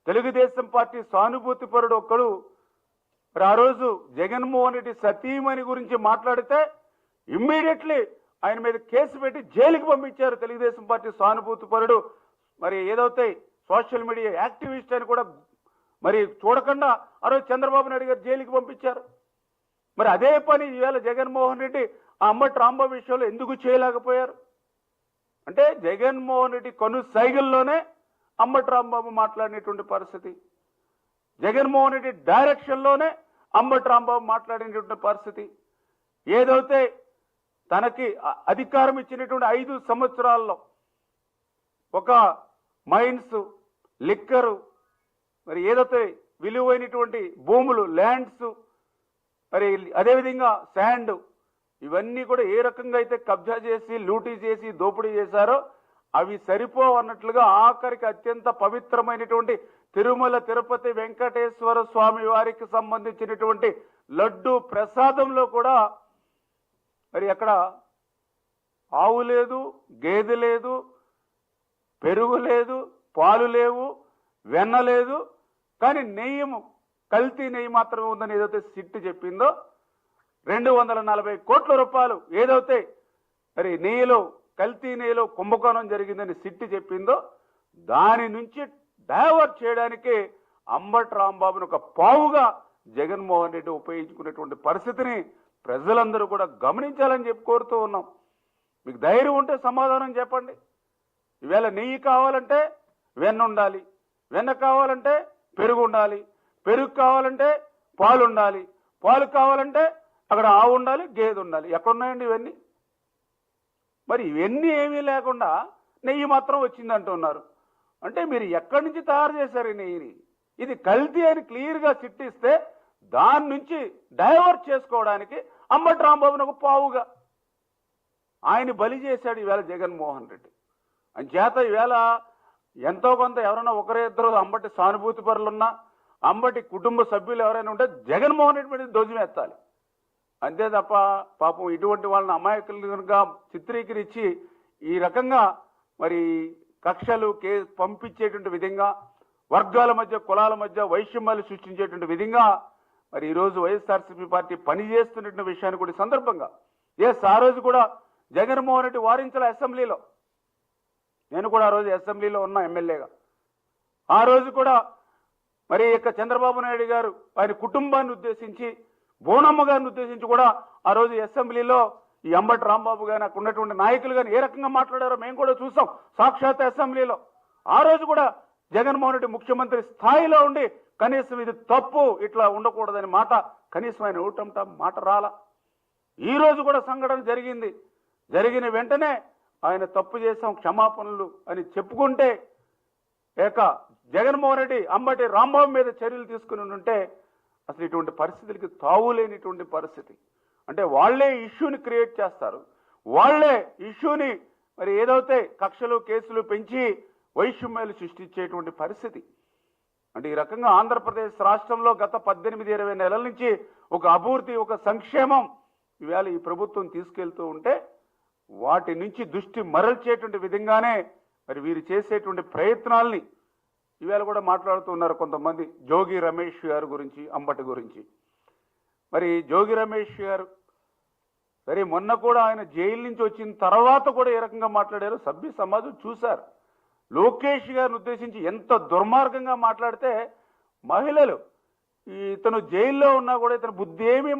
Telugu Desam party సానుభూతిపరుడు ఒక్కడు మరి ఆ రోజు జగన్మోహన్ రెడ్డి సతీమణి గురించి మాట్లాడితే ఇమ్మీడియట్లీ ఆయన మీద కేసు పెట్టి జైలుకి పంపించారు తెలుగుదేశం పార్టీ సానుభూతిపరుడు. మరి ఏదైతే సోషల్ మీడియా యాక్టివిస్ట్ అని కూడా మరి చూడకుండా ఆ రోజు చంద్రబాబు నాయుడు గారు జైలుకి పంపించారు. మరి అదే పని ఇవాళ జగన్మోహన్ రెడ్డి ఆ అంబటి రాంబాబు విషయంలో ఎందుకు చేయలేకపోయారు అంటే జగన్మోహన్ రెడ్డి సైకిల్లోనే అంబటి రాంబాబు మాట్లాడినటువంటి పరిస్థితి, జగన్మోహన్ రెడ్డి డైరెక్షన్లోనే అంబటి రాంబాబు మాట్లాడినటువంటి పరిస్థితి. ఏదైతే తనకి అధికారం ఇచ్చినటువంటి 5 సంవత్సరాల్లో ఒక మైన్స్, లిక్కరు, మరి ఏదైతే విలువైనటువంటి భూములు, ల్యాండ్స్, మరి అదేవిధంగా శాండ్, ఇవన్నీ కూడా ఏ రకంగా అయితే కబ్జా చేసి లూటీ చేసి దోపిడీ చేశారో అవి సరిపోవన్నట్లుగా ఆఖరికి అత్యంత పవిత్రమైనటువంటి తిరుమల తిరుపతి వెంకటేశ్వర స్వామి వారికి సంబంధించినటువంటి లడ్డు ప్రసాదంలో కూడా మరి అక్కడ ఆవు లేదు, గేదె లేదు, పెరుగు లేదు, పాలు లేవు, వెన్న లేదు, కానీ కల్తీ నెయ్యి మాత్రమే ఉందని ఏదైతే సిట్టు చెప్పిందో 240 కోట్ల రూపాయలు ఏదైతే మరి నెయ్యిలో కల్తీ నెయ్యిలో కుంభకోణం జరిగిందని సిట్టు చెప్పిందో దాని నుంచి డైవర్ట్ చేయడానికి అంబటి రాంబాబును ఒక పావుగా జగన్మోహన్ రెడ్డి ఉపయోగించుకునేటువంటి పరిస్థితిని ప్రజలందరూ కూడా గమనించాలని చెప్పి కోరుతూ ఉన్నాం. మీకు ధైర్యం ఉంటే సమాధానం చెప్పండి. ఈవేళ నెయ్యి కావాలంటే వెన్న ఉండాలి, వెన్న కావాలంటే పెరుగు ఉండాలి, పెరుగు కావాలంటే పాలు ఉండాలి, పాలు కావాలంటే అక్కడ ఆవు ఉండాలి, గేదె ఉండాలి. ఎక్కడున్నాయండి ఇవన్నీ? మరి ఇవన్నీ ఏమీ లేకుండా నెయ్యి మాత్రం వచ్చిందంటున్నారు. అంటే మీరు ఎక్కడి నుంచి తయారు చేశారు ఈ నెయ్యిని? ఇది కల్తీ అని క్లియర్గా చిట్టిస్తే దాని నుంచి డైవర్ట్ చేసుకోవడానికి అంబటి రాంబాబును ఒక పావుగా ఆయన బలి చేశాడు ఈవేళ జగన్మోహన్ రెడ్డి. అంచేత ఈవేళ ఎంతో కొంత ఎవరైనా ఒకరే ఇద్దరు అంబటి సానుభూతి పరులున్నా, అంబటి కుటుంబ సభ్యులు ఎవరైనా ఉంటే జగన్మోహన్ రెడ్డి మీద ధ్వజమెత్తాలి. అంతే తప్ప పాపం ఇటువంటి వాళ్ళని అమాయకులుగా చిత్రీకరించి ఈ రకంగా మరి కక్షలు పంపించేటువంటి విధంగా, వర్గాల మధ్య కులాల మధ్య వైషమ్యాలు సృష్టించేటువంటి విధంగా మరి ఈరోజు వైఎస్ఆర్సీపీ పార్టీ పనిచేస్తున్న విషయాన్ని కూడా సందర్భంగా ఆ రోజు కూడా జగన్మోహన్ రెడ్డి వారించాల అసెంబ్లీలో. నేను కూడా ఆ రోజు అసెంబ్లీలో ఉన్న ఎమ్మెల్యేగా. ఆ రోజు కూడా మరి చంద్రబాబు నాయుడు గారు ఆయన కుటుంబాన్ని ఉద్దేశించి, బోనమ్మ గారిని ఉద్దేశించి కూడా ఆ రోజు అసెంబ్లీలో ఈ అంబటి రాంబాబు గారు నాకు ఉన్నటువంటి నాయకులు కానీ ఏ రకంగా మాట్లాడారో మేము కూడా చూసాం సాక్షాత్ అసెంబ్లీలో. ఆ రోజు కూడా జగన్మోహన్ రెడ్డి ముఖ్యమంత్రి స్థాయిలో ఉండి కనీసం ఇది తప్పు, ఇట్లా ఉండకూడదని మాట కనీసం ఆయన ఊటంట మాట రాల. ఈ రోజు కూడా సంఘటన జరిగింది, జరిగిన వెంటనే ఆయన తప్పు చేశాం క్షమాపణలు అని చెప్పుకుంటే జగన్మోహన్ రెడ్డి అంబటి రాంబాబు మీద చర్యలు తీసుకుని ఉంటే అసలు ఇటువంటి పరిస్థితులకి తావులేనిటువంటి పరిస్థితి. అంటే వాళ్లే ఇష్యూని క్రియేట్ చేస్తారు, వాళ్లే ఇష్యూని మరి ఏదైతే కక్షలు కేసులు పెంచి వైషమ్యాలు సృష్టించేటువంటి పరిస్థితి. అంటే ఈ రకంగా ఆంధ్రప్రదేశ్ రాష్ట్రంలో గత 18-20 నెలల నుంచి ఒక అభివృద్ధి, ఒక సంక్షేమం ఈవేళ ఈ ప్రభుత్వం తీసుకెళ్తూ ఉంటే వాటి నుంచి దృష్టి మరల్చేటువంటి విధంగానే మరి వీరు చేసేటువంటి ప్రయత్నాల్ని ఈవేళ కూడా మాట్లాడుతున్నారు కొంతమంది. జోగి రమేష్ గారి గురించి, అంబటి గురించి. మరి జోగి రమేష్ గారు సరే మొన్న కూడా ఆయన జైలు నుంచి వచ్చిన తర్వాత కూడా ఏ రకంగా మాట్లాడారో సభ్య సమాజం చూశారు. లోకేష్ గారిని ఉద్దేశించి ఎంత దుర్మార్గంగా మాట్లాడితే మహిళలు ఇతను జైల్లో ఉన్నా కూడా ఇతను బుద్ధి ఏమీ